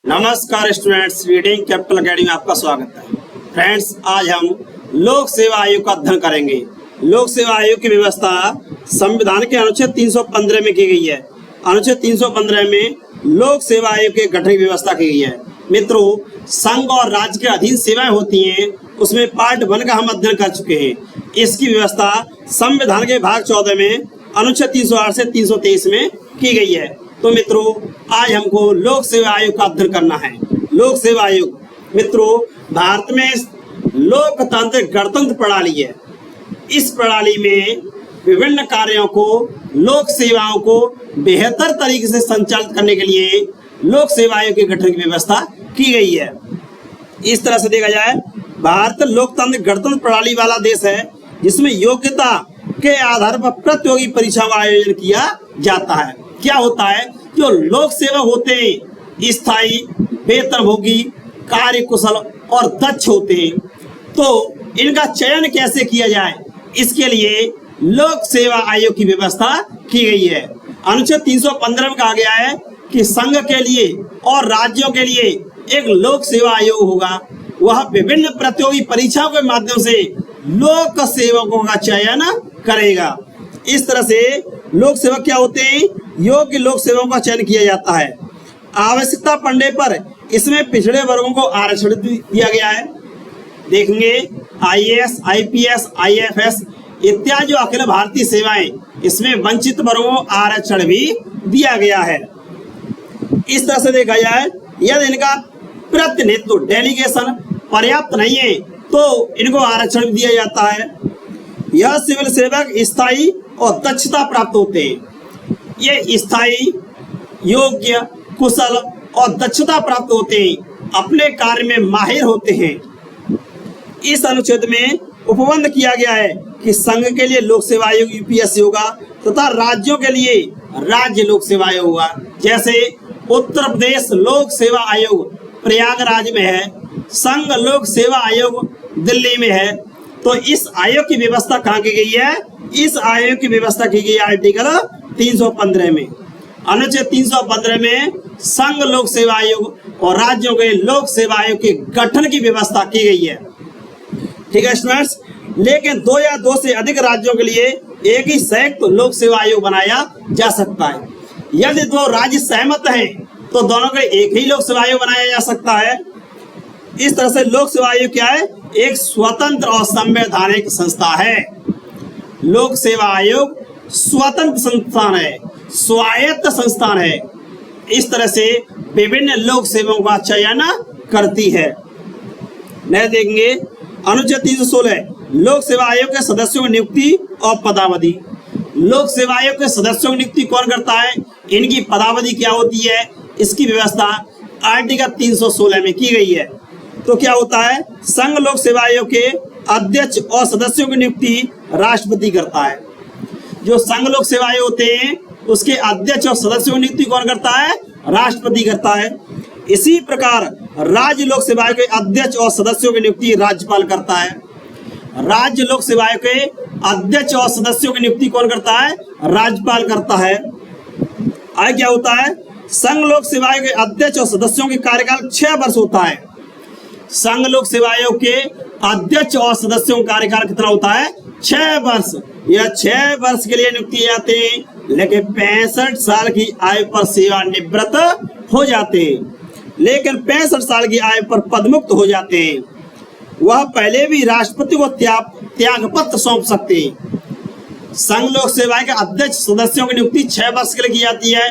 नमस्कार students, reading capital academy में आपका स्वागत है। फ्रेंड्स, आज हम लोक सेवा आयोग का अध्ययन करेंगे। लोक सेवा आयोग की व्यवस्था संविधान के अनुच्छेद 315 में की गई है। अनुच्छेद 315 में लोक सेवा आयोग के गठन की व्यवस्था की गई है। मित्रों, संघ और राज्य के अधीन सेवाएं होती हैं, उसमें पार्ट 1 का हम अध्ययन कर चुके हैं। इसकी व्यवस्था संविधान के भाग 14 में अनुच्छेद 308 से 323 में की गई है। तो मित्रों, आज हमको लोक सेवा आयोग का अध्ययन करना है। लोक सेवा आयोग मित्रों, भारत में लोकतांत्रिक गणतंत्र प्रणाली है। इस प्रणाली में विभिन्न कार्यों को, लोक सेवाओं को बेहतर तरीके से संचालित करने के लिए लोक सेवा आयोग के गठन की व्यवस्था की गई है। इस तरह से देखा जाए, भारत लोकतांत्रिक गणतंत्र प्रणाली वाला देश है, जिसमें योग्यता के आधार पर प्रतियोगी परीक्षा का आयोजन किया जाता है। क्या होता है, जो लोक सेवक होते हैं स्थायी, वेतनभोगी, कार्य कुशल और दक्ष होते हैं, तो इनका चयन कैसे किया जाए, इसके लिए लोक सेवा आयोग की व्यवस्था की गई है। अनुच्छेद 315 में कहा गया है कि संघ के लिए और राज्यों के लिए एक लोक सेवा आयोग होगा। वह विभिन्न प्रतियोगी परीक्षाओं के माध्यम से लोक सेवकों का चयन करेगा। इस तरह से लोक सेवक क्या होते हैं, योग्य लोक सेवकों का चयन किया जाता है। आवश्यकता पड़ने पर इसमें पिछड़े वर्गों को आरक्षण दिया गया है। देखेंगे आईएएस, आईपीएस, आईएफएस इत्यादि जो अखिल भारतीय सेवाएं, इसमें वंचित वर्गों को आरक्षण भी दिया गया है। इस तरह से देखा जाए, यदि इनका प्रतिनिधित्व डेलीगेशन पर्याप्त नहीं है तो इनको आरक्षण भी दिया जाता है। यह सिविल सेवक स्थायी और दक्षता प्राप्त होते हैं। ये स्थायी, योग्य, कुशल और दक्षता प्राप्त होते हैं, अपने कार्य में माहिर होते हैं। इस अनुच्छेद में उपबंध किया गया है कि संघ के लिए लोक सेवा आयोग यूपीएससी होगा तथा राज्यों के लिए राज्य लोक सेवा आयोग होगा। जैसे उत्तर प्रदेश लोक सेवा आयोग प्रयागराज में है, संघ लोक सेवा आयोग दिल्ली में है। तो इस आयोग की व्यवस्था कहाँ की गई है? इस आयोग की व्यवस्था की गई आर्टिकल 315 में। अनुच्छेद 315 में संघ लोक सेवा आयोग और राज्यों के लोक सेवा आयोग के गठन की व्यवस्था की गई है। ठीक है स्टूडेंट्स, लेकिन 2 या 2 से अधिक राज्यों के लिए एक ही संयुक्त लोक सेवा आयोग बनाया जा सकता है। यदि 2 राज्य सहमत हैं तो दोनों के एक ही लोक सेवा आयोग बनाया जा सकता है। इस तरह से लोक सेवा आयोग क्या है? एक स्वतंत्र और संवैधानिक संस्था है। लोक सेवा आयोग स्वतंत्र संस्थान है, स्वायत्त संस्थान है। इस तरह से विभिन्न लोक सेवाओं का चयन करती है। नहीं देखेंगे अनुच्छेद 316 लोक सेवा आयोग के सदस्यों की नियुक्ति और पदावधि। लोक सेवा आयोग के सदस्यों की नियुक्ति कौन करता है, इनकी पदावधि क्या होती है, इसकी व्यवस्था आर्टिकल 316 में की गई है। तो क्या होता है, संघ लोक सेवा आयोग के अध्यक्ष और सदस्यों की नियुक्ति राष्ट्रपति करता है। जो संघ लोक सेवा आयोग होते हैं उसके अध्यक्ष और सदस्यों की नियुक्ति कौन करता है? राष्ट्रपति करता है। इसी प्रकार राज्य लोक सेवा आयोग के अध्यक्ष और सदस्यों की नियुक्ति राज्यपाल करता है। राज्य लोक सेवा आयोग के अध्यक्ष और सदस्यों की नियुक्ति कौन करता है? राज्यपाल करता है। आगे क्या होता है, संघ लोक सेवा आयोग के अध्यक्ष और सदस्यों के कार्यकाल 6 वर्ष होता है। संघ लोक सेवा आयोग के अध्यक्ष और सदस्यों का कार्यकाल कितना होता है? 6 वर्ष। यह 6 वर्ष के लिए नियुक्ति जाते हैं, लेकिन 65 साल की आयु पर सेवानिवृत्त हो जाते हैं। लेकिन 65 साल की आयु पर पदमुक्त हो जाते हैं। वह पहले भी राष्ट्रपति को त्याग पत्र सौंप सकते हैं। संघ लोक सेवा के अध्यक्ष सदस्यों की नियुक्ति 6 वर्ष के लिए की जाती है।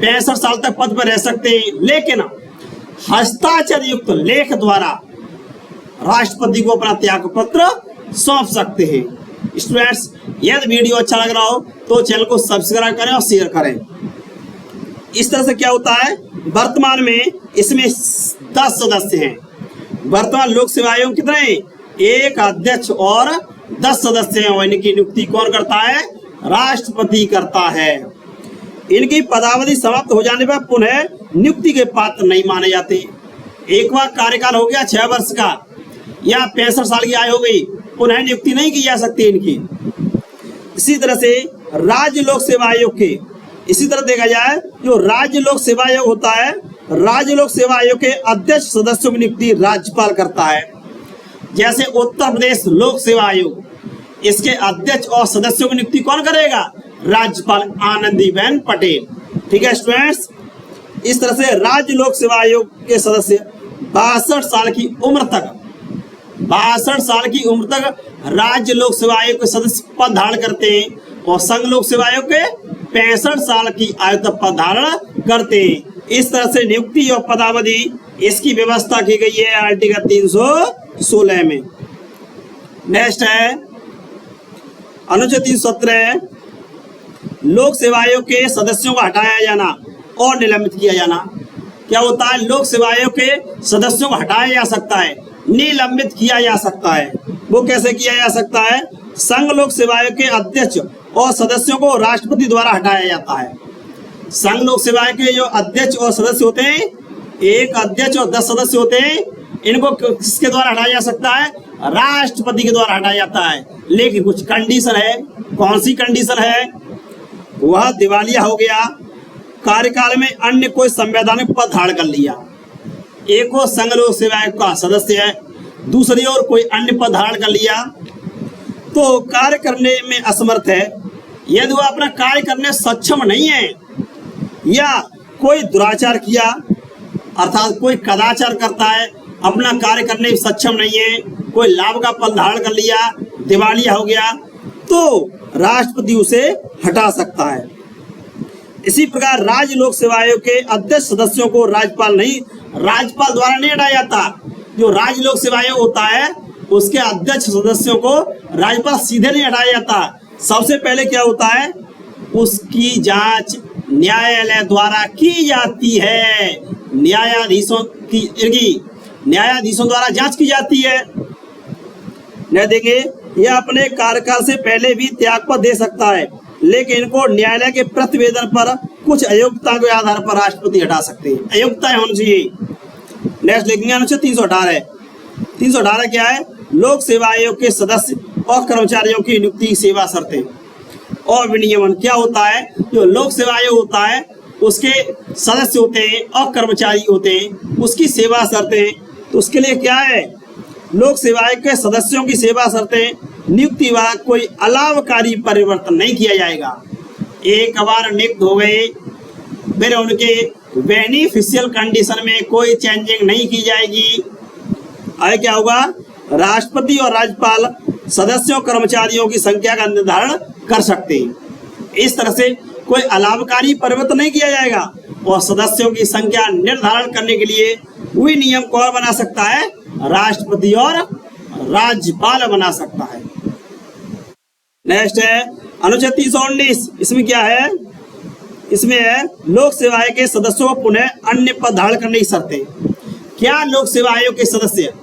65 साल तक पद पर रह सकते हैं, लेकिन हस्ताक्षर युक्त लेख द्वारा राष्ट्रपति को अपना त्याग पत्र सौंप सकते हैं। स्टूडेंट्स, यदि वीडियो अच्छा लग रहा हो तो चैनल को सब्सक्राइब करें और शेयर करें। इस तरह से क्या होता है, वर्तमान में इसमें 10 सदस्य हैं। वर्तमान लोक सेवा आयोग कितने हैं? 1 अध्यक्ष और 10 सदस्य हैं। इनकी नियुक्ति कौन करता है? राष्ट्रपति करता है। इनकी पदावधि समाप्त हो जाने पर पुनः नियुक्ति के पात्र नहीं माने जाते। एक बार कार्यकाल हो गया 6 वर्ष का या 65 साल की आयु हो गई, पुनः नियुक्ति नहीं की जा सकती इनकी। इसी तरह से राज्य लोक सेवा आयोग के इसी तरह देखा जाए जो राज्य लोक सेवा आयोग होता है राज्य लोक सेवा आयोग के अध्यक्ष सदस्यों की नियुक्ति राज्यपाल करता है। जैसे उत्तर प्रदेश लोक सेवा आयोग, इसके अध्यक्ष और सदस्यों की नियुक्ति कौन करेगा? राज्यपाल आनंदीबेन पटेल। ठीक है स्टूडेंट्स, इस तरह से राज्य लोक सेवा आयोग के सदस्य 62 साल की उम्र तक 62 साल की उम्र तक राज्य लोक सेवा आयोग के सदस्य पद धारण करते हैं और संघ लोक सेवा आयोग के 65 साल की आयु तक पद धारण करते हैं। इस तरह से नियुक्ति और पदावधि इसकी व्यवस्था की गई है आर्टिकल 316 में। नेक्स्ट है अनुच्छेद 317, लोक सेवा आयोग के सदस्यों को हटाया जाना और निलंबित किया जाना। क्या होता है? लोक सेवा आयोग के सदस्यों को हटाया जा सकता है, निलंबित किया जा सकता है। वो कैसे किया जा सकता है? संघ लोक सेवा आयोग के अध्यक्ष और सदस्यों को राष्ट्रपति द्वारा हटाया जाता है। संघ लोक सेवा आयोग के जो अध्यक्ष और सदस्य होते हैं, एक अध्यक्ष और 10 सदस्य होते हैं, इनको किसके द्वारा हटाया जा सकता है? राष्ट्रपति के द्वारा हटाया जाता है। लेकिन कुछ कंडीशन है। कौन सी कंडीशन है? वह दिवालिया हो गया, कार्यकाल में अन्य कोई संवैधानिक पद धारण कर लिया, एक वो संघ लोक सेवा आयोग का सदस्य है, दूसरी ओर कोई अन्य पद धारण कर लिया तो कार्य करने में असमर्थ है। यदि वह अपना कार्य करने सक्षम नहीं है या कोई दुराचार किया अर्थात कोई कदाचार करता है, अपना कार्य करने में सक्षम नहीं है, कोई लाभ का पद धारण कर लिया, दिवालिया हो गया, तो राष्ट्रपति उसे हटा सकता है। इसी प्रकार राज्य लोक सेवा आयोग के अध्यक्ष सदस्यों को राज्यपाल द्वारा नहीं हटाया जाता। जो राज्य लोक सेवा आयोग होता है उसके अध्यक्ष सदस्यों को राज्यपाल सीधे नहीं हटाया जाता। सबसे पहले क्या होता है? उसकी जांच न्यायालय द्वारा की जाती है। न्यायाधीशों द्वारा जांच की जाती है। न देंगे, यह अपने कार्यकाल से पहले भी त्यागपत्र दे सकता है, लेकिन इनको न्यायालय के प्रतिवेदन पर कुछ अयोग्यता के आधार पर राष्ट्रपति हटा सकते हैं। अयोग्यता होनी चाहिए। नेक्स्ट लिखेंगे अनुच्छेद 318। 318 क्या है? लोक सेवा आयोग के सदस्य और कर्मचारियों की नियुक्ति, सेवा शर्तें और विनियमन। क्या होता है? जो लोक सेवा आयोग होता है उसके सदस्य होते हैं और कर्मचारी होते हैं, उसकी सेवा शर्तें। तो उसके लिए क्या है? लोक सेवा आयोग के सदस्यों की सेवा शर्तें, नियुक्ति व कोई अलाभकारी परिवर्तन नहीं किया जाएगा। एक बार नियुक्त हो गए फिर उनके बेनिफिशियल कंडीशन में कोई चेंजिंग नहीं की जाएगी। आगे क्या होगा? राष्ट्रपति और राज्यपाल सदस्यों कर्मचारियों की संख्या का निर्धारण कर सकते हैं। इस तरह से कोई अलाभकारी परिवर्तन नहीं किया जाएगा और सदस्यों की संख्या निर्धारण करने के लिए वही नियम कौन बना सकता है? राष्ट्रपति और राज्यपाल बना सकता है। नेक्स्ट है अनुच्छेद 319। इसमें क्या है? इसमें है लोक सेवा आयोग के सदस्यों को पुनः अन्य पद धारण करने की शर्तें। क्या लोक सेवा आयोग के सदस्य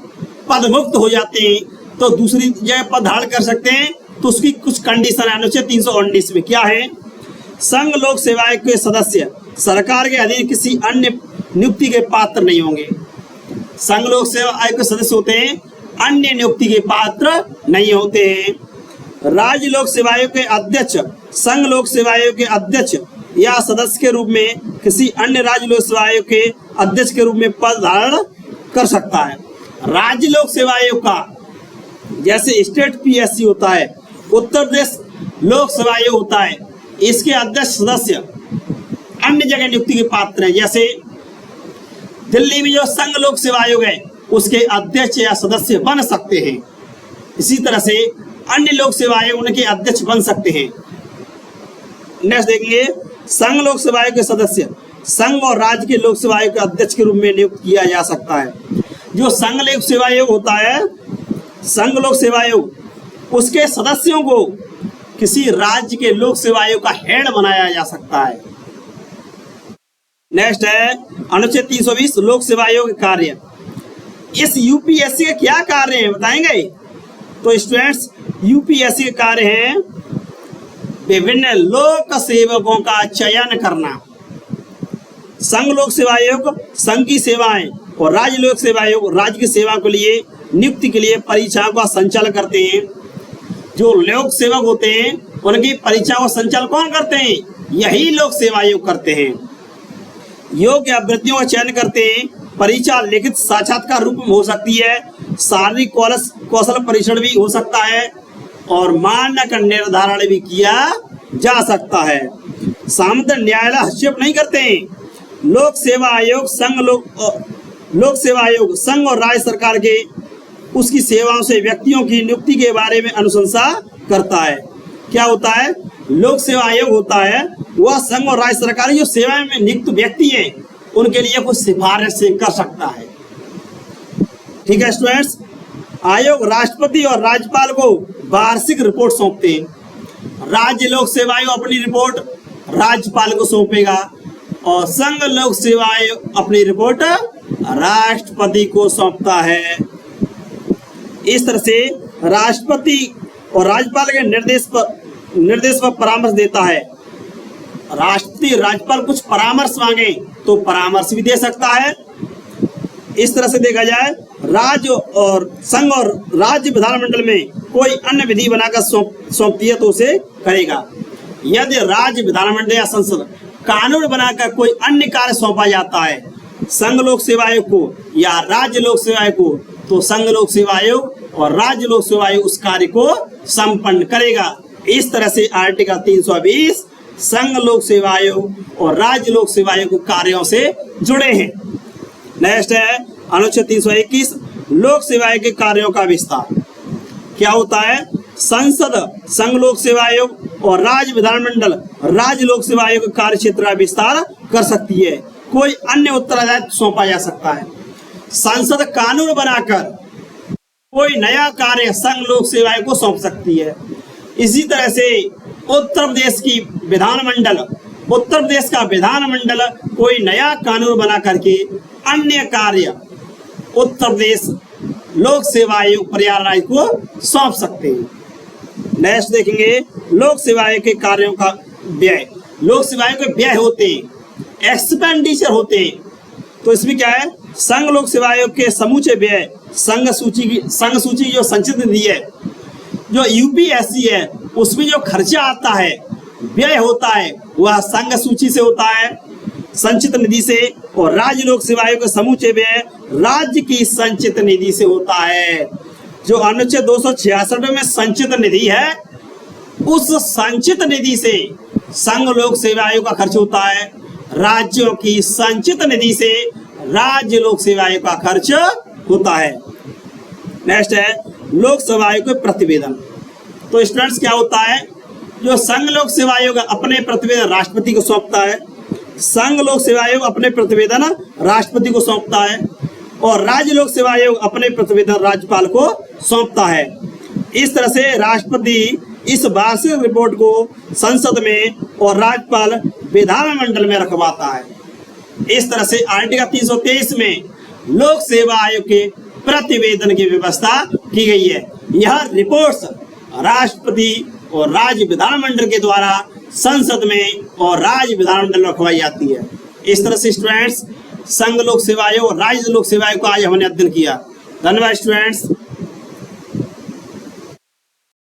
पद मुक्त हो जाते हैं तो दूसरी जगह पद धारण कर सकते हैं? तो उसकी कुछ कंडीशन है अनुच्छेद 319 में। क्या है? संघ लोक सेवा आयोग के सदस्य सरकार के अधीन किसी अन्य नियुक्ति के पात्र नहीं होंगे। संघ लोक सेवा आयोग के सदस्य होते हैं, अन्य नियुक्ति के पात्र नहीं होते हैं। राज्य लोक सेवा आयोग के अध्यक्ष संघ लोक सेवा आयोग के अध्यक्ष या सदस्य के रूप में किसी अन्य राज्य लोक सेवा आयोग के अध्यक्ष के रूप में पद धारण कर सकता है। राज्य लोक सेवा आयोग का जैसे स्टेट पीएससी होता है, उत्तर प्रदेश लोक सेवा आयोग होता है, इसके अध्यक्ष सदस्य अन्य जगह नियुक्ति के पात्र हैं। जैसे दिल्ली में जो संघ लोक सेवा आयोग है उसके अध्यक्ष या सदस्य बन सकते हैं। इसी तरह से अन्य लोक सेवा आयोग उनके अध्यक्ष बन सकते हैं। नेक्स्ट देखेंगे, संघ लोक सेवा आयोग के सदस्य संघ और राज्य के लोक सेवा आयोग के अध्यक्ष के रूप में नियुक्त किया जा सकता है। जो संघ लोक सेवा आयोग होता है, संघ लोक सेवा आयोग उसके सदस्यों को किसी राज्य के लोक सेवा आयोग का हेड बनाया जा सकता है। नेक्स्ट है अनुच्छेद 320 लोक सेवा आयोग के कार्य। इस यूपीएससी के क्या कार्य हैं बताएंगे? तो स्टूडेंट्स, यूपीएससी के कार्य हैं विभिन्न लोक सेवकों का चयन करना। संघ लोक सेवा आयोग संघ की सेवाएं और राज्य लोक सेवा आयोग राज्य की सेवा के लिए नियुक्ति के लिए परीक्षाओं का संचालन करते हैं। जो लोक सेवक होते हैं उनकी परीक्षाओं का संचालन कौन करते हैं? यही लोक सेवा आयोग करते हैं। योग्य अभ्यर्थियों का चयन करते हैं। परीक्षा लिखित साक्षात्कार रूप में हो सकती है, शारीरिक कौशल परीक्षण भी हो सकता है और मानक निर्धारण भी किया जा सकता है। सामान्य न्यायालय हस्तक्षेप नहीं करते हैं। लोक सेवा आयोग संघ और राज्य सरकार के उसकी सेवाओं से व्यक्तियों की नियुक्ति के बारे में अनुशंसा करता है। क्या होता है? लोक सेवा आयोग होता है, वह संघ और राज्य सरकार जो सेवाएं में नियुक्त व्यक्ति हैं उनके लिए कुछ सिफारिश कर सकता है। ठीक है स्टूडेंट्स, आयोग राष्ट्रपति और राज्यपाल को वार्षिक रिपोर्ट सौंपते हैं। राज्य लोक सेवा आयोग अपनी रिपोर्ट राज्यपाल को सौंपेगा और संघ लोक सेवा आयोग अपनी रिपोर्ट राष्ट्रपति को सौंपता है। इस तरह से राष्ट्रपति और राज्यपाल के निर्देश पर परामर्श देता है। राष्ट्रपति राज्यपाल कुछ परामर्श मांगे तो परामर्श भी दे सकता है। इस तरह से देखा जाए, राज्य और संघ और राज्य विधानमंडल में कोई अन्य विधि बनाकर सौंपती है तो उसे करेगा। यदि राज्य विधानमंडल या संसद कानून बनाकर कोई अन्य कार्य सौंपा जाता है संघ लोक सेवा आयोग को या राज्य लोक सेवा आयोग को, तो संघ लोक सेवा आयोग और राज्य लोक सेवा आयोग उस कार्य को संपन्न करेगा। इस तरह से आर्टिकल 320 संघ लोक सेवा आयोग और राज्य लोक सेवा आयोग के कार्यों से जुड़े हैं। नेक्स्ट है अनुच्छेद 321 लोक सेवा आयोग के कार्यों का विस्तार। क्या होता है? संसद संघ लोक सेवा आयोग और राज्य विधानमंडल राज्य लोक सेवा आयोग के कार्य क्षेत्र का विस्तार कर सकती है। कोई अन्य उत्तरदायित्व सौंपा जा सकता है। संसद कानून बनाकर कोई नया कार्य संघ लोक सेवा आयोग को सौंप सकती है। इसी तरह से उत्तर प्रदेश का विधानमंडल कोई नया कानून बना करके अन्य कार्य उत्तर प्रदेश लोक सेवा आयोग पर्यावरण को सौंप सकते हैं। नेक्स्ट देखेंगे लोक सेवा आयोग के कार्यों का व्यय। लोक सेवा आयोग के व्यय होते हैं, एक्सपेंडिचर होते हैं। तो इसमें क्या है? संघ लोक सेवा आयोग के समूचे व्यय संघ सूची की जो संचित निधि है, जो यूपीएससी है, उसमें जो खर्चा आता है, व्यय होता है, वह संघ सूची से होता है, संचित निधि से। और राज्य लोक सेवा आयोग के समूचे व्यय राज्य की संचित निधि से होता है। जो अनुच्छेद 266 में संचित निधि है, उस संचित निधि से संघ लोक सेवा आयोग का खर्च होता है। राज्यों की संचित निधि से राज्य लोक सेवा आयोग का खर्च होता है। नेक्स्ट है लोक सेवा आयोग के प्रतिवेदन। तो स्टूडेंट्स क्या होता है? जो संघ लोक सेवा आयोग अपने प्रतिवेदन राष्ट्रपति को सौंपता है, संघ लोक सेवा आयोग अपने प्रतिवेदन राष्ट्रपति को सौंपता है और राज्य लोक सेवा आयोग अपने प्रतिवेदन राज्यपाल को सौंपता है। इस तरह से राष्ट्रपति इस वार्षिक रिपोर्ट को संसद में और राज्यपाल विधानमंडल में रखवाता है। इस तरह से आर्टिकल 323 में लोक सेवा आयोग के प्रतिवेदन की व्यवस्था की गई है। यह रिपोर्ट्स राष्ट्रपति और राज्य विधानमंडल के द्वारा संसद में और राज्य विधानमंडल में रखवाई जाती है। इस तरह से स्टूडेंट्स संघ लोक सेवा आयोग और राज्य लोक सेवा आयोग को आज हमने अध्ययन किया। धन्यवाद स्टूडेंट्स।